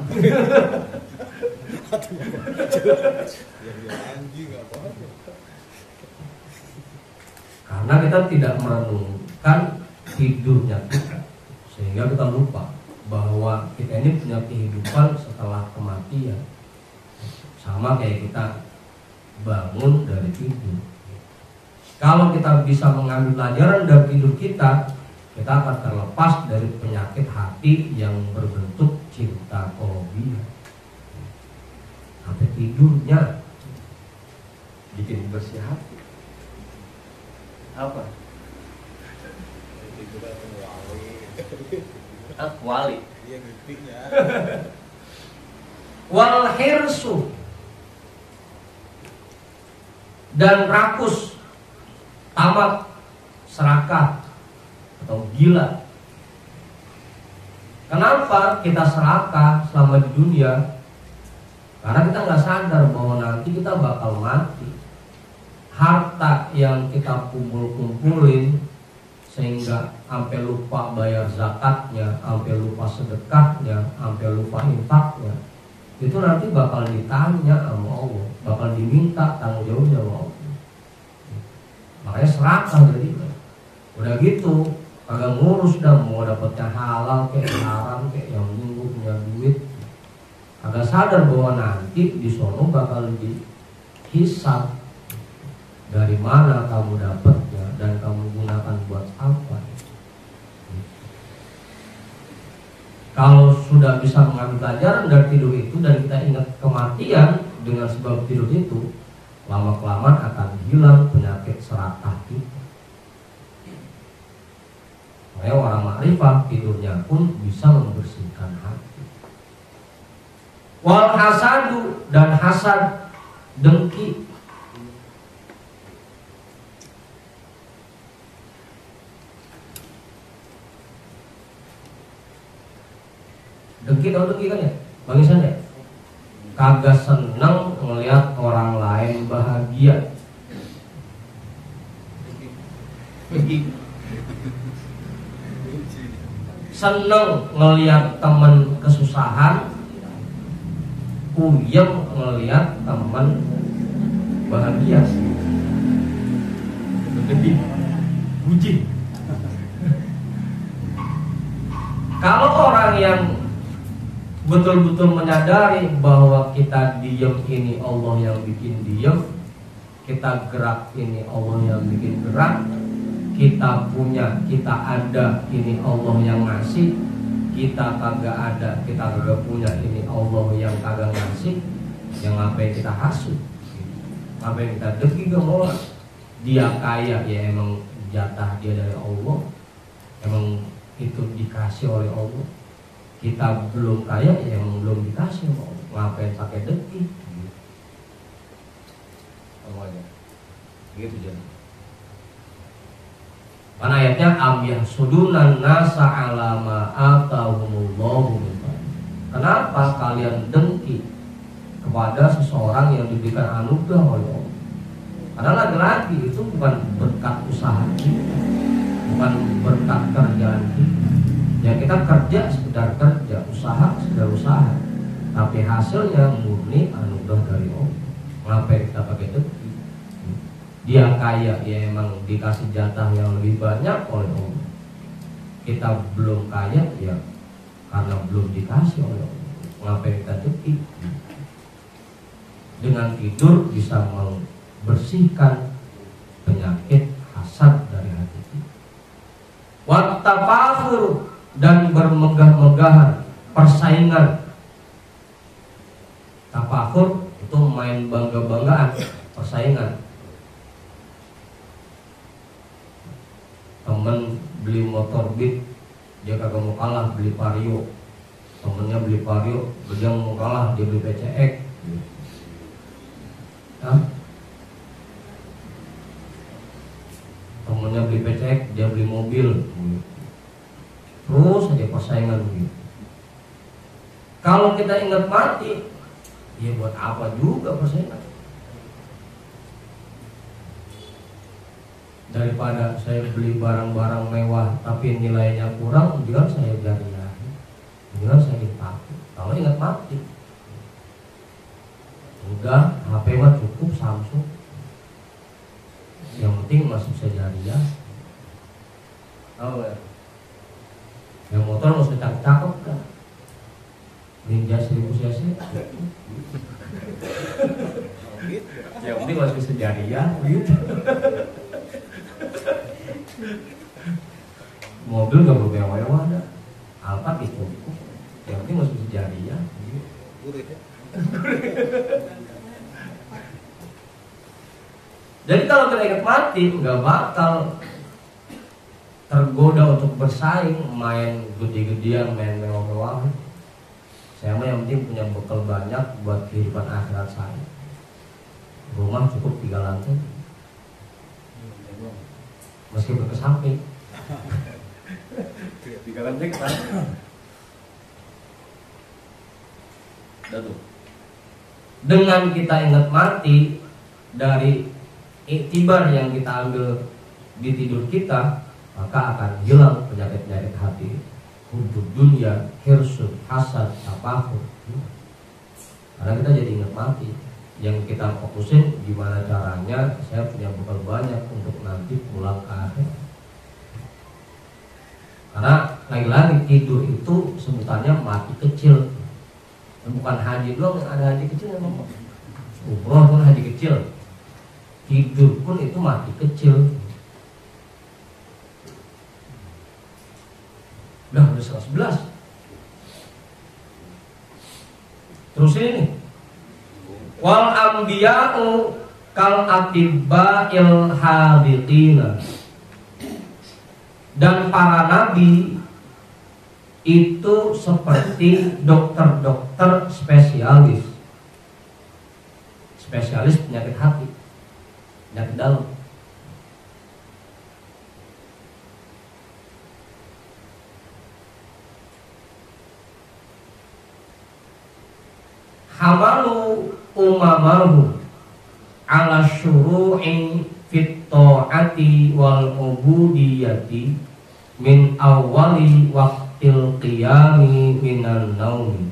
Speaker 2: Ya anjing apa?
Speaker 1: Karena kita tidak merenungkan tidurnya kita, sehingga kita lupa bahwa kita ini punya kehidupan setelah kematian. Sama kayak kita bangun dari tidur. Kalau kita bisa mengambil pelajaran dari tidur kita akan terlepas dari penyakit hati yang berbentuk cinta kehobian. sampai tidurnya bikin bersih hati. Apa?
Speaker 2: Tidur atau wali.
Speaker 1: Wali.
Speaker 2: Iya mimpinya.
Speaker 1: Wal hirsu, dan rakus, tamak, serakah atau gila. Kenapa kita serakah selama di dunia? Karena kita nggak sadar bahwa nanti kita bakal mati. Harta yang kita kumpulin sehingga sampai lupa bayar zakatnya, sampai lupa sedekahnya, sampai lupa infaknya, itu nanti bakal ditanya sama Allah, bakal diminta tanggung jawabnya sama Allah. Makanya serakah jadi. Udah gitu, kagak ngurus dah mau dapetnya halal kayak haram kayak yang minggu punya duit. Kagak sadar bahwa nanti di sono bakal dihisab dari mana kamu dapatnya dan kamu gunakan buat apa. Kalau sudah bisa mengambil pelajaran dari tidur itu dan kita ingat kematian dengan sebab tidur itu, lama-kelamaan akan hilang penyakit serakah kita. Makanya orang makrifah tidurnya pun bisa membersihkan hati. Wal hasadu, dan hasad, dengki. Dengki, tahu dengki kan ya? Bang Isan ya? Kagak seneng ngelihat orang lain bahagia. Seneng ngelihat temen kesusahan, puyeng ngelihat temen bahagia. Lebih bucin. Kalau orang yang betul-betul menyadari bahwa kita diem ini Allah yang bikin diem, kita gerak ini Allah yang bikin gerak, kita punya, kita ada ini Allah yang ngasih, kita kagak ada, kita kagak punya ini Allah yang kagak ngasih, yang ngapain kita hasut, ngapain kita dengki gak mau. Dia kaya ya emang jatah dia dari Allah, emang itu dikasih oleh Allah. Kita belum kaya ya emang belum dikasih, mau ngapain pakai dengki. Pokoknya gitu jadi. Karena ayatnya am yahsudunan nasa ala ma atahumullahu min fadli. Kenapa kalian dengki kepada seseorang yang diberikan anugerah oleh Allah? Karena lagi-lagi itu bukan berkat usaha kita, bukan berkat kerjaan kita. Ya kita kerja sekedar kerja, usaha sekedar usaha, tapi hasilnya murni anugerah dari Allah. Ngapain kita pakai dengki? Dia kaya ya emang dikasih jatah yang lebih banyak oleh Allah. Kita belum kaya ya karena belum dikasih oleh Allah. Ngapain kita dengki? Dengan tidur bisa membersihkan penyakit hasad dari hati kita. Wa tafafur, dan bermegah-megahan, persaingan. Tafakur itu main bangga-banggaan, persaingan. Temen beli motor Beat, dia kagak mau kalah beli Vario. Temennya beli Vario, dia mau kalah dia beli PCX. Temennya beli PCX, dia beli mobil. Terus aja persaingan begitu. Kalau kita ingat mati, ya buat apa juga persaingan? Daripada saya beli barang-barang mewah tapi nilainya kurang, bilang saya jariah, bilang saya dipakai. Kalau ingat mati, udah HP mah cukup Samsung, yang penting masih bisa jariah. Tahu ya? Yang motor mau cakep kan? Ninja 1000 cc. Yang penting masih bisa jariah gitu. Mobil gak perlu mewah-mewah ada, Alphard itu. Yang penting masih bisa jariah gitu. Jadi kalau kita ingat mati, nggak bakal tergoda untuk bersaing, main gede-gedean, main mewah-mewah. Saya mah yang penting punya bekal banyak buat kehidupan akhirat saya. Rumah cukup 3 lantai, meski berkesamping.
Speaker 2: 3 lantai ke sana.
Speaker 1: Dengan kita ingat mati dari iktibar yang kita ambil di tidur kita, maka akan hilang penyakit-penyakit hati, hubud dunia, hirsud, hasad, tafakur. Karena kita jadi ingat mati. Yang kita fokusin gimana caranya saya punya bekal banyak untuk nanti pulang ke akhir. Karena lagi-lagi tidur itu sebutannya mati kecil. Bukan haji doang yang ada haji kecil, memang umroh pun haji kecil, tidur pun itu mati kecil. Udah 11. Terus ini wal anbiya'u kal atibba'il habiqina, dan para nabi itu seperti dokter-dokter spesialis penyakit hati, penyakit dalam. Hamalu umamahu ala syuru'i fit ta'ati wal ubudiyati min awali waqtil qiyami minan naumi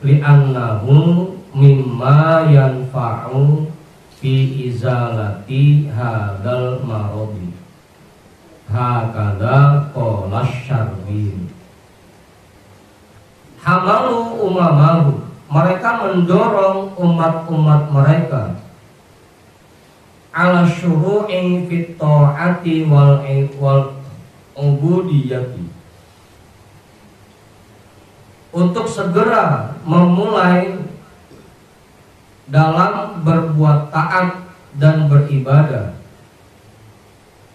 Speaker 1: li'annahu mimma yanfa'u fi izalati hadal marodi hakadha qala syarbin. Hamalu umamahu, mereka mendorong umat-umat mereka ala syuru'i fit ta'ati wal ubudiyati, untuk segera memulai dalam berbuat taat dan beribadah,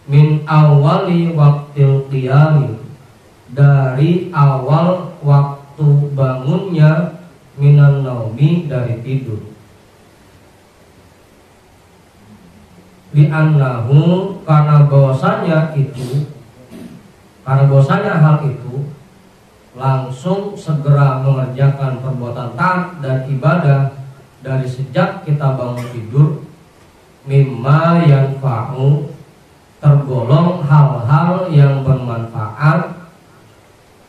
Speaker 1: min awali waqtil qiyami, dari awal waktu bangunnya, minan naumi, dari tidur, li'annahu, karena bahwasanya hal itu langsung segera mengerjakan perbuatan taat dan ibadah dari sejak kita bangun tidur, mimma yanfa'u, tergolong hal-hal yang bermanfaat,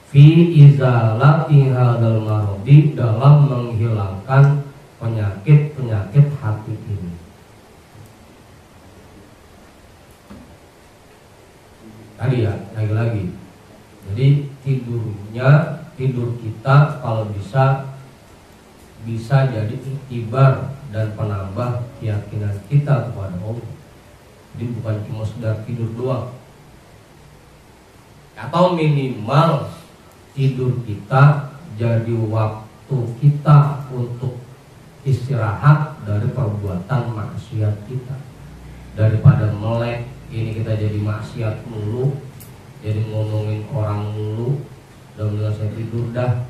Speaker 1: fi izalati hadal marodi, dalam menghilangkan penyakit-penyakit hati ini. Tadi ya, lagi-lagi. Jadi tidur kita kalau bisa jadi iktibar dan penambah keyakinan kita kepada Allah. Jadi bukan cuma sekedar tidur doang. Atau minimal tidur kita jadi waktu kita untuk istirahat dari perbuatan maksiat kita. Daripada melek, ini kita jadi maksiat mulu, jadi ngomongin orang mulu, dan bilang saya tidur dah.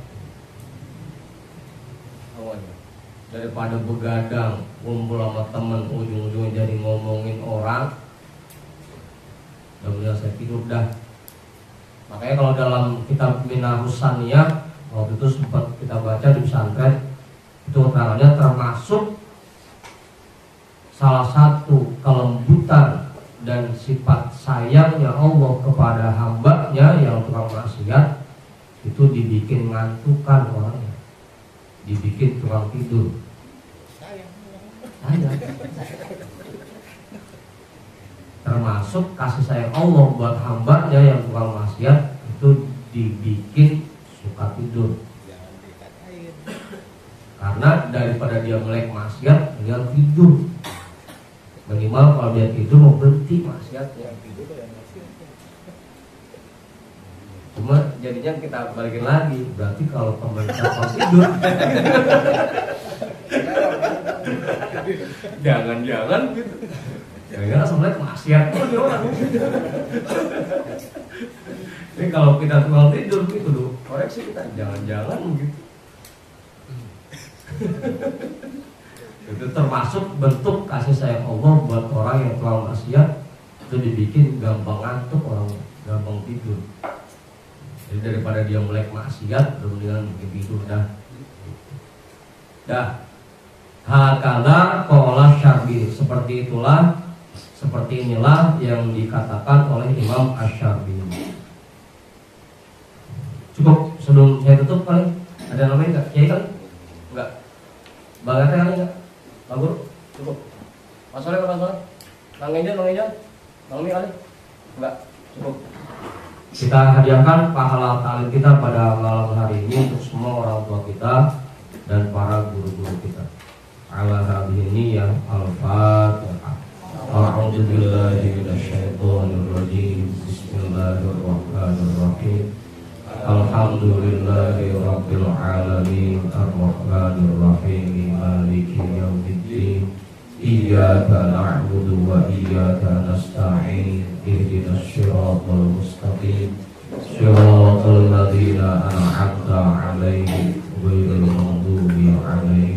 Speaker 1: Daripada begadang, kumpul sama temen, ujung-ujungnya jadi ngomongin orang, dan bilang saya tidur dah. Makanya kalau dalam kitab Minahus Saniyah, waktu itu sempat kita baca di pesantren, itu keterangannya termasuk salah satu kelembutan dan sifat sayangnya Allah kepada hambanya yang tukang maksiat, itu dibikin ngantukan orangnya, dibikin tukang tidur. Sayang. Termasuk kasih sayang Allah buat hambanya yang tukang maksiat, itu dibikin suka tidur. Karena daripada dia melek maksiat, dia tidur. Minimal kalau dia tidur mau berhenti maksiatnya. Cuma jadinya kita balikin lagi, berarti kalau teman kita tidur Jangan-jangan gitu. Jangan-jangan sebenarnya maksiat pun dia orang. Ini kalau kita tukang tidur gitu dulu, koreksi kita jangan-jangan gitu. Itu termasuk bentuk kasih sayang Allah buat orang yang tukang maksiat, itu dibikin gampang ngantuk orangnya, gampang tidur. Jadi daripada dia melek maksiat, mendingan bikin tidur dah. Dah. Hakala qala Syarbini. Seperti inilah yang dikatakan oleh Imam Asy-Syarbini. Cukup sebelum saya tutup kali. Ada namanya enggak? Kiai kali? Enggak. Bagatnya kali enggak? Bang Guru? Cukup. Mas Soleh, Mas Soleh. Bang Ejan. Bang Mi kali? Enggak. Cukup. Kita hadiahkan pahala taklim kita pada malam hari ini untuk semua orang tua kita dan para guru-guru kita. Ala hadhihi ya al-Fatihah. A'udzu billahi minasyaitonir rajim. Bismillahirrahmanirrahim. Alhamdulillahi rabbil alamin ar-rahmanir rahim maliki yaumiddin. Iyyaka na'budu wa iyyaka nasta'in. Ihdinas siratal mustaqim. Siratal ladzina an'amta 'alaihim ghairil maghdubi 'alaihim